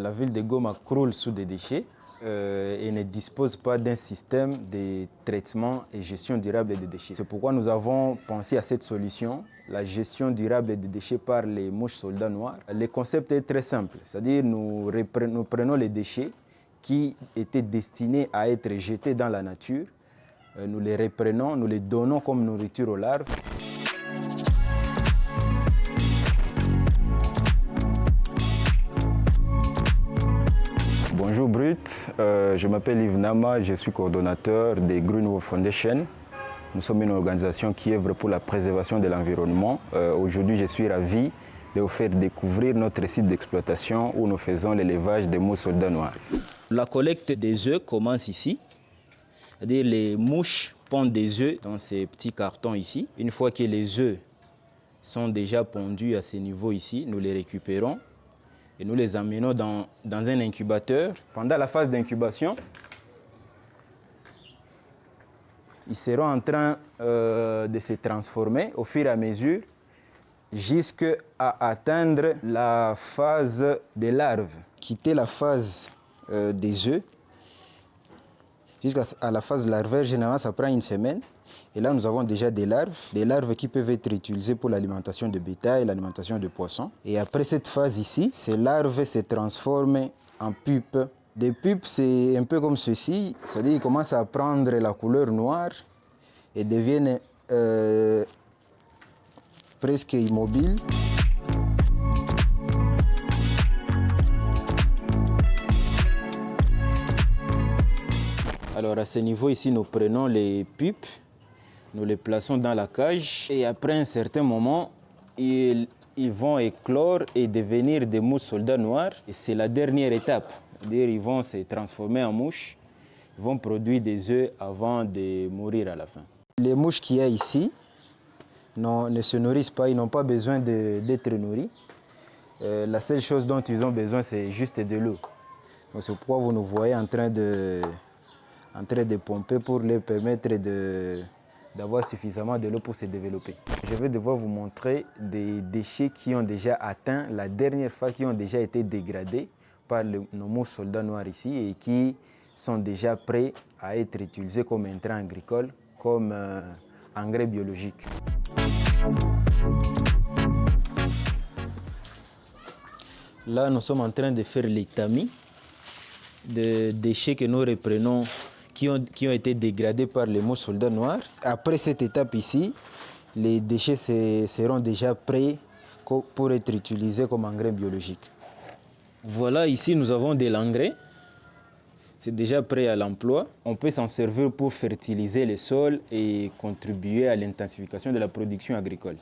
La ville de Goma croule sous des déchets et ne dispose pas d'un système de traitement et gestion durable des déchets. C'est pourquoi nous avons pensé à cette solution, la gestion durable des déchets par les mouches soldats noirs. Le concept est très simple, c'est-à-dire nous prenons les déchets qui étaient destinés à être jetés dans la nature, nous les reprenons, nous les donnons comme nourriture aux larves. Bonjour Brut, je m'appelle Yves Nama, je suis coordonnateur des Greenwood Foundation. Nous sommes une organisation qui œuvre pour la préservation de l'environnement. Aujourd'hui, je suis ravi de vous faire découvrir notre site d'exploitation où nous faisons l'élevage des mouches soldats noirs. La collecte des œufs commence ici. C'est-à-dire les mouches pondent des œufs dans ces petits cartons ici. Une fois que les œufs sont déjà pondus à ce niveau ici, nous les récupérons et nous les amenons dans un incubateur. Pendant la phase d'incubation, ils seront en train de se transformer au fur et à mesure jusqu'à atteindre la phase des larves. Quitter la phase des œufs jusqu'à la phase larvaire, généralement ça prend une semaine. Et là nous avons déjà des larves qui peuvent être utilisées pour l'alimentation de bétail, l'alimentation de poissons. Et après cette phase ici, ces larves se transforment en pupes. Des pupes, c'est un peu comme ceci, c'est-à-dire qu'ils commencent à prendre la couleur noire et deviennent presque immobiles. Alors à ce niveau ici, nous prenons les pupes, nous les plaçons dans la cage et après un certain moment, ils vont éclore et devenir des mouches soldats noirs. Et c'est la dernière étape, c'est-à-dire ils vont se transformer en mouches, ils vont produire des œufs avant de mourir à la fin. Les mouches qu'il y a ici ne se nourrissent pas, ils n'ont pas besoin d'être nourris. La seule chose dont ils ont besoin, c'est juste de l'eau. C'est pourquoi vous nous voyez en train de pomper pour leur permettre d'avoir suffisamment de l'eau pour se développer. Je vais devoir vous montrer des déchets qui ont déjà atteint la dernière phase, qui ont déjà été dégradés par nos mouches soldats noirs ici et qui sont déjà prêts à être utilisés comme intrants agricoles, comme engrais biologiques. Là, nous sommes en train de faire les tamis de déchets que nous reprenons qui ont été dégradés par les mouches soldats noirs. Après cette étape ici, les déchets seront déjà prêts pour être utilisés comme engrais biologique. Voilà, ici nous avons de l'engrais. C'est déjà prêt à l'emploi. On peut s'en servir pour fertiliser les sols et contribuer à l'intensification de la production agricole.